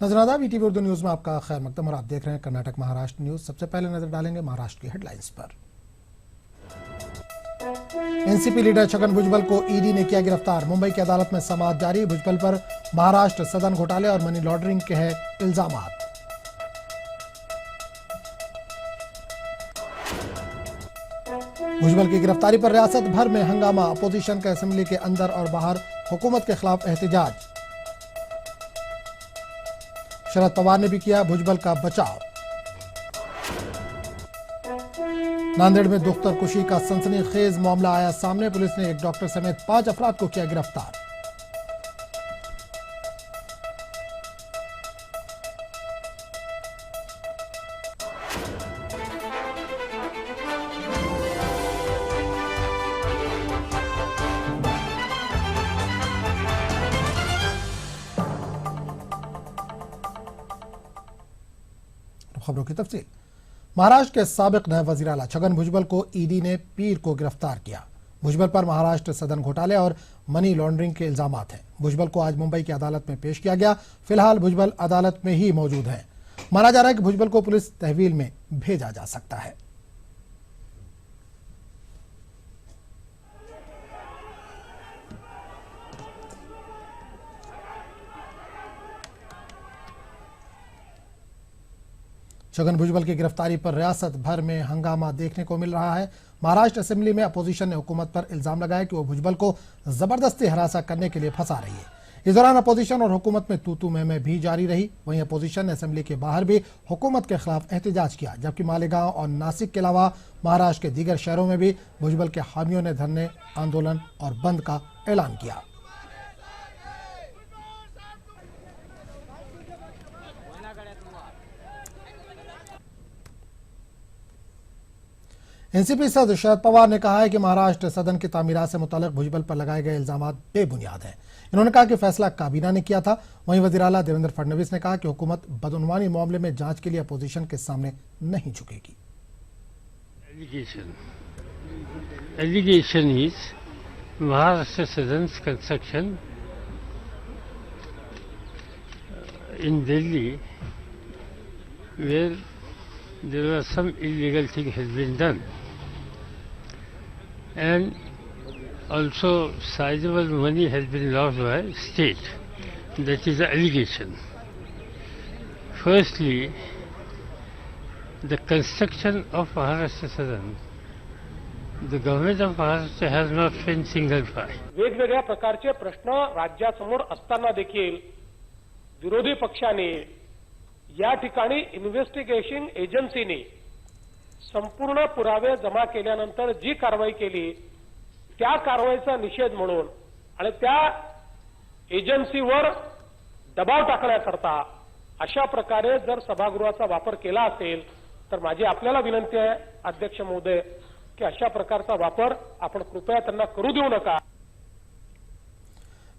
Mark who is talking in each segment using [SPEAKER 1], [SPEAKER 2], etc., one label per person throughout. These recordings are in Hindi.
[SPEAKER 1] नजराना वीटीवी उर्दू न्यूज में आपका खैर मकदम और आप देख रहे हैं कर्नाटक महाराष्ट्र न्यूज। सबसे पहले नजर डालेंगे महाराष्ट्र की हेडलाइंस पर। एनसीपी लीडर छगन भुजबल को ईडी ने किया गिरफ्तार। मुंबई की अदालत में समाअत जारी। भुजबल पर महाराष्ट्र सदन घोटाले और मनी लॉन्ड्रिंग के हैं इल्जामात। भुजबल की गिरफ्तारी पर रियासत भर में हंगामा। अपोजिशन के असेंबली के अंदर और बाहर हुकूमत के खिलाफ एहतजाज। शरद पवार ने भी किया भुजबल का बचाव। नांदेड़ में दुख्तर कुशी का सनसनीखेज मामला आया सामने। पुलिस ने एक डॉक्टर समेत 5 अफराद को किया गिरफ्तार। खबरों की तफसील। महाराष्ट्र के साबिक नायब वजीर आला छगन भुजबल को ईडी ने पीर को गिरफ्तार किया। भुजबल पर महाराष्ट्र सदन घोटाले और मनी लॉन्ड्रिंग के इल्जामात हैं। भुजबल को आज मुंबई की अदालत में पेश किया गया। फिलहाल भुजबल अदालत में ही मौजूद हैं। माना जा रहा है कि भुजबल को पुलिस तहवील में भेजा जा सकता है। छगन भुजबल की गिरफ्तारी पर रियासत भर में हंगामा देखने को मिल रहा है। महाराष्ट्र असेंबली में अपोजिशन ने हुकूमत पर इल्जाम लगाया कि वो भुजबल को जबरदस्ती हरासा करने के लिए फंसा रही है। इस दौरान अपोजिशन और हुकूमत में तू मैं भी जारी रही। वहीं अपोजिशन ने असेंबली के बाहर भी हुकूमत के खिलाफ एहतजाज किया, जबकि मालेगांव और नासिक के अलावा महाराष्ट्र के दीगर शहरों में भी भुजबल के हामियों ने धरने, आंदोलन और बंद का ऐलान किया। एनसीपी सदस्य शरद पवार ने कहा है कि महाराष्ट्र सदन की तामीरात से मुताल्लिक भुजबल पर लगाए गए इल्जामात बेबुनियाद हैं। इन्होंने कहा कि फैसला काबीना ने किया था। वहीं वजीर आला देवेंद्र फडणवीस ने कहा कि हुकूमत बदउनवानी मामले में जांच के लिए अपोजिशन के सामने नहीं झुकेगी।
[SPEAKER 2] Allegation is Maharashtra Sadan's construction in Delhi, where there was some illegal thing has been done, and also sizable money has been lost by state. That is the allegation. Firstly, the construction of Maharashtra Sadan, the government of Maharashtra has not spent single pie.
[SPEAKER 3] वेगवेगळ्या प्रकारचे प्रश्न राज्यासमोर असताना देखील विरोधी पक्षाने या ठिकाणी इन्व्हेस्टिगेशन एजन्सीने संपूर्ण पुरावे जमा केल्यानंतर जी कारवाई केली त्या कारवाईचा निषेध म्हणून आणि त्या एजन्सीवर दबाव टाकण्याकरता अशा प्रकारे जर सभागृहाचा वापर केला असेल तर माझी आपल्याला विनंती आहे अध्यक्ष महोदय की अशा प्रकारचा वापर आपण कृपया त्यांना करू देऊ नका।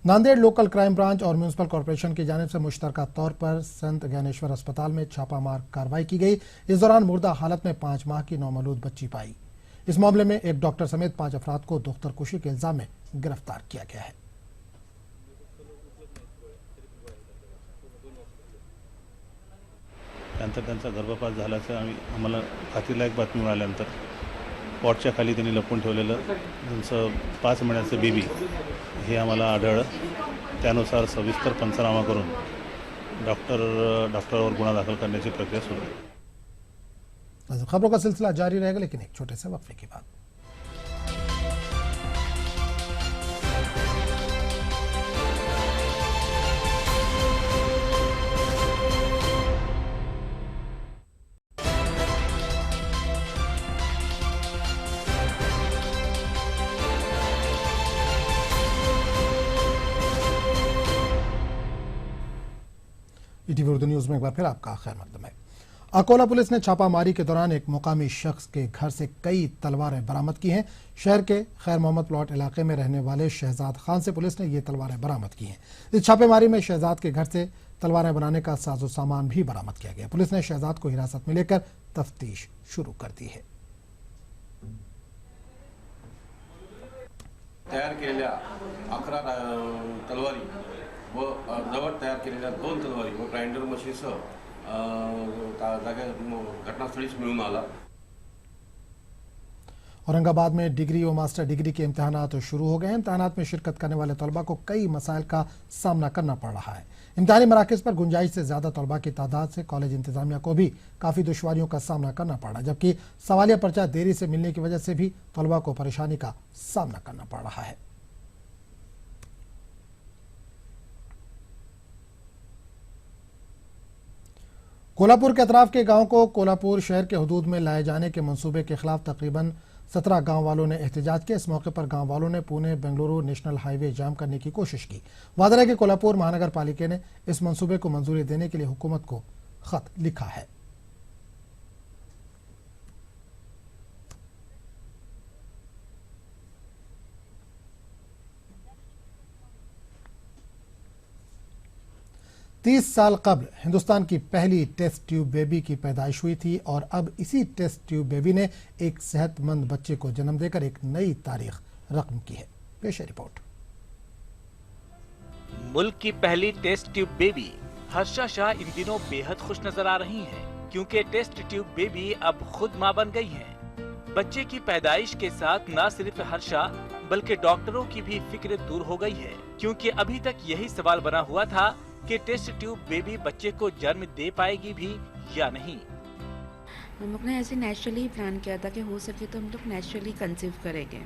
[SPEAKER 1] नांदेड़ लोकल क्राइम ब्रांच और म्यूनिसिपल कॉर्पोरेशन की जानिब से मुश्तरका तौर पर संत ज्ञानेश्वर अस्पताल में छापामार कार्रवाई की गई। इस दौरान मुर्दा हालत में 5 माह की नौमौलूद बच्ची पाई। इस मामले में एक डॉक्टर समेत 5 अफराद को दुख्तर कुशी के इल्जाम में गिरफ्तार किया गया है।
[SPEAKER 4] त्यांचा गर्भपात झाल्याचं आम्हाला खात्रीलायक बातमी मिळाल्यानंतर पॉटच्या खाली त्यांनी लपवून ठेवलेलं त्यांचं 5 महिन्याचं बेबी हे आम्हाला आढळलं। त्यानुसार सविस्तर पंचनामा करून डॉक्टरवर गुन्हा दाखल करण्याची प्रक्रिया सुरू है।
[SPEAKER 1] खबरों का सिलसिला जारी रहेगा, लेकिन एक छोटे से वक्फे के बाद। ईटीवी उर्दू न्यूज में एक बार फिर आपका खैर मकदम है। अकोला पुलिस ने छापामारी के दौरान एक मुकामी शख्स के घर से कई तलवारें बरामद की हैं। शहर के खैर मोहम्मद प्लॉट इलाके में रहने वाले शहजाद खान से पुलिस ने ये तलवारें बरामद की हैं। इस छापेमारी में शहजाद के घर से तलवारें बनाने का साजो सामान भी बरामद किया गया। पुलिस ने शहजाद को हिरासत में लेकर तफ्तीश शुरू कर दी है।
[SPEAKER 5] तयार केलेल्या 11 तलवारी व अर्धवट तयार केलेल्या 2 तलवारी व ग्राइंडर मशीनसह घटनास्थळीच मिळून आला।
[SPEAKER 1] औरंगाबाद में डिग्री व मास्टर डिग्री के इम्तहानात शुरू हो गए हैं। इम्तहानात में शिरकत करने वाले तलबा को कई मसाइल का सामना करना पड़ रहा है। इम्तहानी मराकज़ पर गुंजाइश से ज़्यादा तलबा की तादाद से कॉलेज इंतजामिया को भी काफ़ी दुश्वारियों का सामना करना पड़ रहा है, जबकि सवालिया पर्चा देरी से मिलने की वजह से भी तलबा को परेशानी का सामना करना पड़ रहा है। कोल्हापुर के अतराफ के गांव को कोल्हापुर शहर के हदूद में लाए जाने के मंसूबे के खिलाफ तकरीबन 17 गांव वालों ने एहतजाज किया। इस मौके पर गांव वालों ने पुणे बेंगलुरु नेशनल हाईवे जाम करने की कोशिश की। वादरा है कि कोल्हापुर महानगर पालिका ने इस मंसूबे को मंजूरी देने के लिए हुकूमत को खत लिखा है। तीस साल कबल हिंदुस्तान की पहली टेस्ट ट्यूब बेबी की पैदाइश हुई थी और अब इसी टेस्ट ट्यूब बेबी ने एक सेहतमंद बच्चे को जन्म देकर एक नई तारीख रकम की है। पेश है रिपोर्ट।
[SPEAKER 6] मुल्क की पहली test tube baby Harsha Shah इन दिनों बेहद खुश नजर आ रही हैं, क्योंकि टेस्ट ट्यूब बेबी अब खुद मां बन गई हैं। बच्चे की पैदाइश के साथ न सिर्फ हर्षा बल्कि डॉक्टरों की भी फिक्र दूर हो गई है, क्योंकि अभी तक यही सवाल बना हुआ था कि टेस्ट ट्यूब बेबी बच्चे को जन्म दे पाएगी भी या नहीं।
[SPEAKER 7] हम लोग ने ऐसे नेचुरली प्लान किया था कि हो सके तो हम लोग नेचुरली कंसीव करेंगे।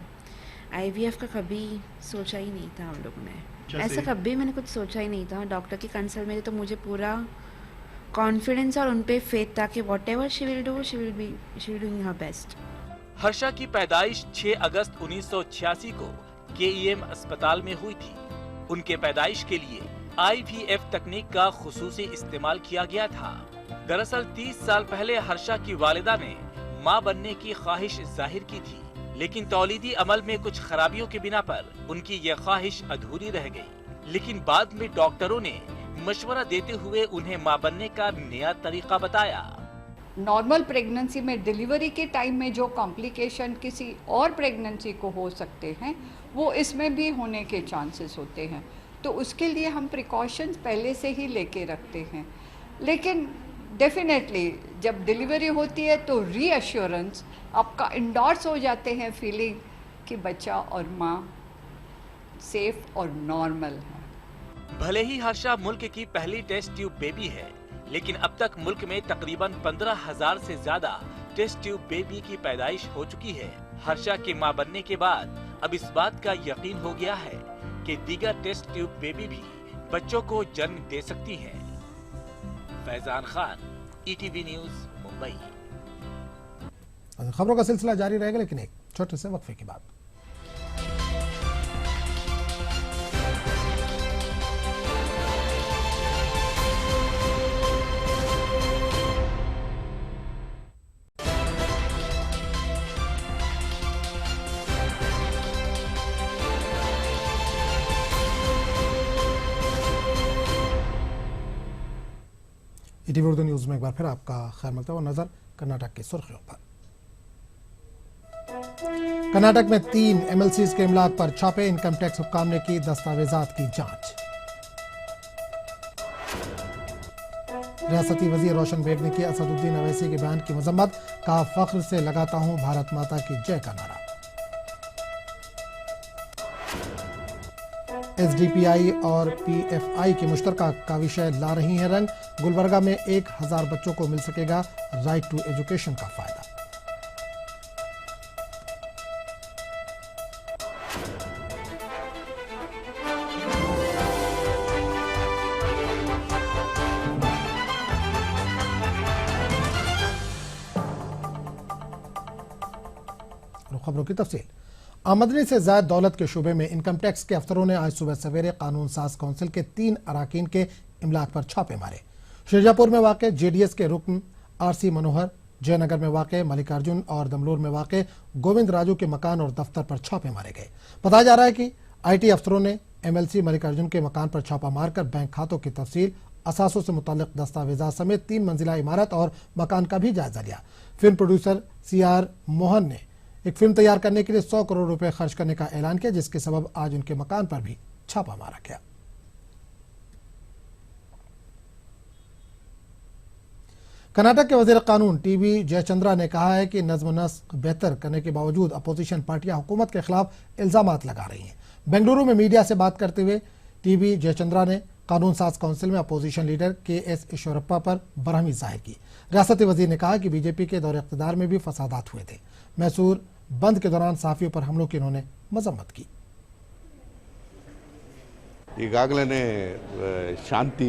[SPEAKER 7] IVF का कभी सोचा ही नहीं था हम लोगों ने, ऐसा कभी मैंने कुछ सोचा ही नहीं था। डॉक्टर की कंसल्ट में तो मुझे पूरा कॉन्फिडेंस और उन पे फेथ था कि whatever she will do she will doing her best.
[SPEAKER 6] Harsha की पैदाइश 6 अगस्त 1986 को KEM अस्पताल में हुई थी। उनके पैदाइश के लिए IVF तकनीक का खुसूसी इस्तेमाल किया गया था। दरअसल 30 साल पहले हर्षा की वालिदा ने मां बनने की ख्वाहिश जाहिर की थी, लेकिन तौलीदी अमल में कुछ खराबियों के बिना पर उनकी यह ख्वाहिश अधूरी रह गई। लेकिन बाद में डॉक्टरों ने मशवरा देते हुए उन्हें मां बनने का नया तरीका बताया।
[SPEAKER 8] नॉर्मल प्रेगनेंसी में डिलीवरी के टाइम में जो कॉम्प्लिकेशन किसी और प्रेगनेंसी को हो सकते हैं वो इसमें भी होने के चांसेस होते हैं, तो उसके लिए हम प्रिकॉशंस पहले से ही लेके रखते हैं। लेकिन डेफिनेटली जब डिलीवरी होती है तो रीअश्योरेंस आपका इंडोर्स हो जाते हैं फीलिंग कि बच्चा और माँ सेफ और नॉर्मल है।
[SPEAKER 6] भले ही हर्षा मुल्क की पहली टेस्ट ट्यूब बेबी है, लेकिन अब तक मुल्क में तकरीबन 15,000 से ज्यादा टेस्ट ट्यूब बेबी की पैदाइश हो चुकी है। हर्षा के मां बनने के बाद अब इस बात का यकीन हो गया है कि दीगर टेस्ट ट्यूब बेबी भी बच्चों को जन्म दे सकती हैं। Faizan Khan, ETV news, Mumbai.
[SPEAKER 1] खबरों का सिलसिला जारी रहेगा, लेकिन एक छोटे से वक्फे के बाद। ETV उर्दू न्यूज में एक बार फिर आपका खैर मकतब। नजर कर्नाटक की सुर्खियों पर। कर्नाटक में 3 MLCs के इमलाक पर छापे। इनकम टैक्स हुक्काम ने की दस्तावेजात की जांच। रियासती वजीर रोशन बेग ने किया असदुद्दीन अवैसी के बयान की मजम्मत। कहा, फख्र से लगाता हूं भारत माता की जय का नारा। SDPI और PFI की मुश्तरका काविशें ला रही हैं रंग। गुलबर्गा में 1000 बच्चों को मिल सकेगा राइट टू एजुकेशन का फायदा। खबरों की तफसील। आमदनी से ज्यादा दौलत के शुबे में इनकम टैक्स के अफसरों ने आज सुबह सवेरे कानून साज काउंसिल के 3 अराकीन के इमलाक पर छापे मारे। शाहजहांपुर में वाक़ JDS के रुकन RC मनोहर, जयनगर में वाक़ मल्लिकार्जुन और दमलोर में वाक़ गोविंद राजू के मकान और दफ्तर पर छापे मारे गए। बताया जा रहा है कि IT अफसरों ने MLC मल्लिकार्जुन के मकान पर छापा मारकर बैंक खातों की तफसील, असासों से मुताल्लिक दस्तावेजात समेत 3 मंजिला इमारत और मकान का भी जायजा लिया। फिल्म प्रोड्यूसर CR मोहन ने एक फिल्म तैयार करने के लिए 100 करोड़ रुपए खर्च करने का ऐलान किया, जिसके सबब आज उनके मकान पर भी छापा मारा गया। कर्नाटक के वजीर कानून टीबी जयचंद्रा ने कहा है कि नज्म नस्क बेहतर करने के बावजूद अपोजिशन पार्टियां हुकूमत के खिलाफ इल्जामात लगा रही हैं। बेंगलुरु में मीडिया से बात करते हुए टीबी जयचंद्रा ने कानून साज काउंसिल में अपोजिशन लीडर KS ईश्वरप्पा पर बरहमी जाहिर की। रियासती वजीर ने कहा कि बीजेपी के दौरे इख्तिदार में भी फसादात हुए थे। मैसूर बंद के दौरान सहाफियों पर हमलों की उन्होंने मजम्मत की।
[SPEAKER 9] ಈಗಾಗಲೇ ಶಾಂತಿ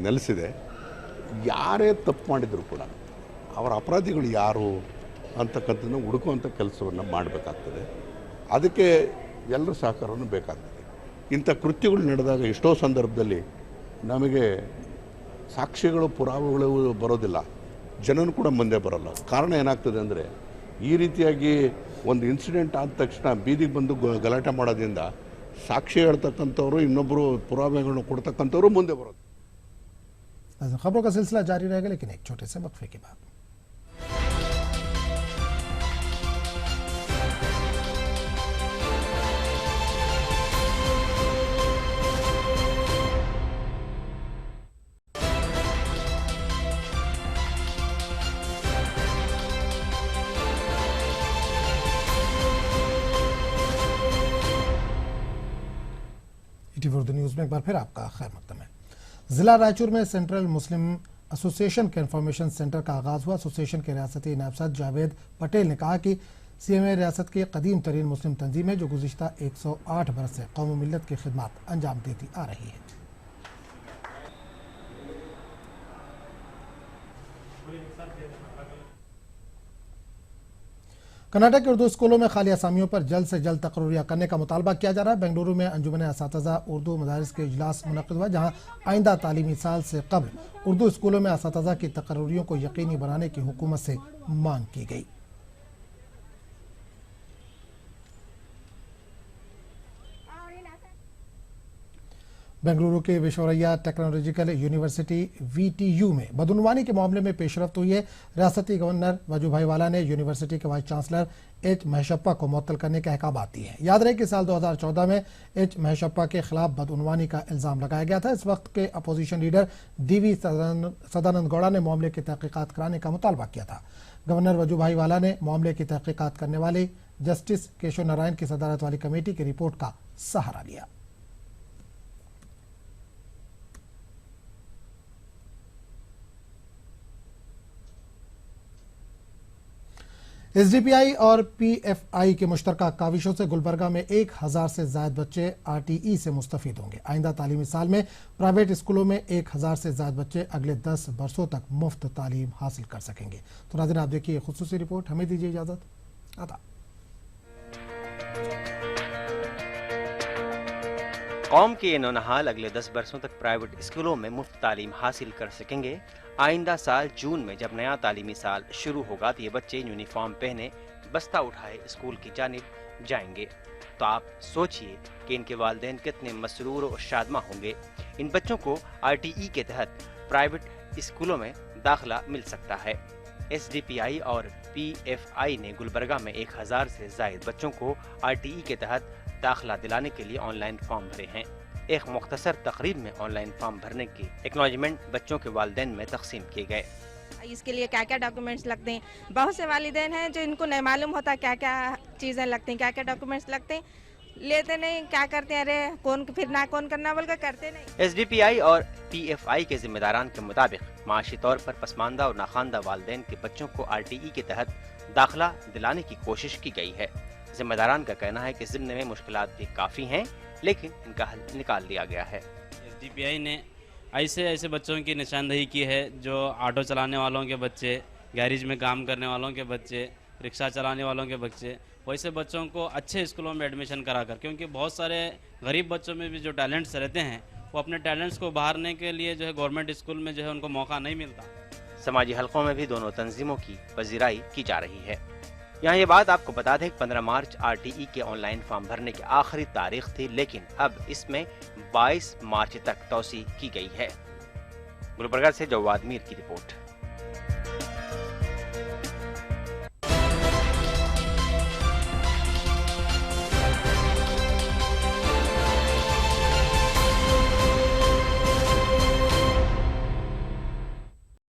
[SPEAKER 9] ನೆಲೆಸಿದೆ. ಯಾರೇ ತಪ್ಪು ಮಾಡಿದರೂ ಕೂಡ ಅವರ ಅಪರಾಧಿಗಳು ಯಾರು ಅಂತಕ್ಕಂಥದ್ದನ್ನು ಹುಡುಕುವಂಥ ಕೆಲಸವನ್ನು ಮಾಡಬೇಕಾಗ್ತದೆ. ಅದಕ್ಕೆ ಎಲ್ಲರ ಸಹಕಾರವನ್ನು ಬೇಕಾಗ್ತದೆ. ಇಂಥ ಕೃತ್ಯಗಳು ನಡೆದಾಗ ಎಷ್ಟೋ ಸಂದರ್ಭದಲ್ಲಿ ನಮಗೆ ಸಾಕ್ಷ್ಯಗಳು ಪುರಾವೆಗಳು ಬರೋದಿಲ್ಲ, ಜನನು ಕೂಡ ಮುಂದೆ ಬರೋಲ್ಲ. ಕಾರಣ ಏನಾಗ್ತದೆ ಅಂದರೆ ಈ ರೀತಿಯಾಗಿ ಒಂದು ಇನ್ಸಿಡೆಂಟ್ ಆದ ತಕ್ಷಣ ಬೀದಿಗೆ ಬಂದು ಗಲಾಟೆ ಮಾಡೋದ್ರಿಂದ ಸಾಕ್ಷಿ ಹೇಳ್ತಕ್ಕಂಥವ್ರು ಇನ್ನೊಬ್ಬರು ಪುರಾವೆಗಳನ್ನು ಕೊಡ್ತಕ್ಕಂಥವ್ರು ಮುಂದೆ ಬರೋದು.
[SPEAKER 1] खबरों का सिलसिला जारी रहेगा, लेकिन एक छोटे से वक्फे के बाद। ईटीवी उर्दू न्यूज में एक बार फिर आपका खैर मकदम है। जिला रायचूर में सेंट्रल मुस्लिम एसोसिएशन के इंफॉर्मेशन सेंटर का आगाज हुआ। एसोसिएशन के रियासती नायब सदर जावेद पटेल ने कहा कि CMA रियासत की कदीम तरीन मुस्लिम तंजीम है जो गुज़िश्ता 108 बरस से कौम मिल्लत की खिदमत अंजाम देती आ रही है। कर्नाटक के उर्दू स्कूलों में खाली असामियों पर जल्द से जल्द तकर्रियाँ करने का मुतालबा किया जा रहा है। बेंगलुरु में अंजुमन असातिज़ा उर्दू मदारिस के इजलास मुनक़िद हुआ, जहाँ आइंदा तालीमी साल से कबल उर्दू स्कूलों में असातिज़ा की तकर्रियों को यकीनी बनाने की हुकूमत से मांग की गई। बेंगलुरु के विश्वरैया टेक्नोलॉजिकल यूनिवर्सिटी VTU में बदउनवानी के मामले में पेशरफ्त हुई है। रियासती गवर्नर वजूभाई वाला ने यूनिवर्सिटी के वाइस चांसलर H महशप्पा को मुअत्तल करने के अहकाम दिए हैं। याद रहे कि साल 2014 में H महशप्पा के खिलाफ बदउनवानी का इल्ज़ाम लगाया गया था। इस वक्त के opposition leader DV Sadananda Gowda ने मामले की तहकीकात कराने का मुतालबा किया था। गवर्नर वजूभाई वाला ने मामले की तहकीकात करने वाली जस्टिस केशव नारायण की सदारत वाली कमेटी की रिपोर्ट का सहारा लिया। SDPI और PFI के मुश्तरका काविशों से गुलबर्गा में 1000 से ज़ायद बच्चे RTE से मुस्तफ़ीद होंगे। आइंदा तालीमी साल में प्राइवेट स्कूलों में 1000 से ज़ायद बच्चे अगले 10 बरसों तक मुफ्त तालीम हासिल कर सकेंगे। तो नाज़रीन, आप देखिए खुसूसी रिपोर्ट। हमें दीजिए इजाज़त। आदाब।
[SPEAKER 10] कौम के ये नौनहाल अगले 10 बरसों तक प्राइवेट स्कूलों में मुफ्त तालीम हासिल कर सकेंगे। आइंदा साल जून में जब नया तालीमी साल शुरू होगा तो ये बच्चे यूनिफॉर्म पहने बस्ता उठाए स्कूल की जानिब जाएंगे। तो आप सोचिए कि इनके वालिदैन कितने मसरूर और शादमा होंगे। इन बच्चों को RTE के तहत प्राइवेट स्कूलों में दाखिला मिल सकता है। SDPI और PFI ने गुलबर्गा में 1000 से ज़ायद बच्चों को RTE के तहत दाखिला दिलाने के लिए ऑनलाइन फॉर्म भरे हैं। एक मुख्तसर तकरीर में ऑनलाइन फॉर्म भरने के एक्नॉलेजमेंट बच्चों के वालिदैन में तकसीम किए गए।
[SPEAKER 11] इसके लिए क्या क्या डॉक्यूमेंट्स लगते हैं, बहुत से वालिदैन हैं जो इनको नहीं मालूम होता क्या क्या चीज़ें लगती हैं, क्या क्या डॉक्यूमेंट्स लगते हैं, लेते नहीं, क्या करते हैं, अरे कौन फिर ना कौन करना बोल कर करते नहीं।
[SPEAKER 10] SDPI और PFI के जिम्मेदारान के मुताबिक माशी तौर पर पसमानदा और नाखानदा वालिदैन के बच्चों को RTE के तहत दाखिला दिलाने की कोशिश की गई है। जिम्मेदारान का कहना है कि ज़िम्मे में मुश्किलात भी काफ़ी हैं, लेकिन इनका हल निकाल लिया गया है।
[SPEAKER 12] SDPI ने ऐसे बच्चों की निशानदेही की है जो ऑटो चलाने वालों के बच्चे, गैरेज में काम करने वालों के बच्चे, रिक्शा चलाने वालों के बच्चे, वैसे बच्चों को अच्छे स्कूलों में एडमिशन कराकर, क्योंकि बहुत सारे गरीब बच्चों में भी जो टैलेंट्स रहते हैं वो अपने टैलेंट्स को उभारने के लिए जो है गवर्नमेंट स्कूल में जो है उनको मौका नहीं मिलता।
[SPEAKER 10] समाजी हलकों में भी दोनों तंजीमों की पजीराई की जा रही है। यहाँ ये बात आपको बता दें कि 15 मार्च RTE के ऑनलाइन फॉर्म भरने की आखिरी तारीख थी, लेकिन अब इसमें 22 मार्च तक तौसी की गई है। गुलबर्गा से जवाद मीर की रिपोर्ट।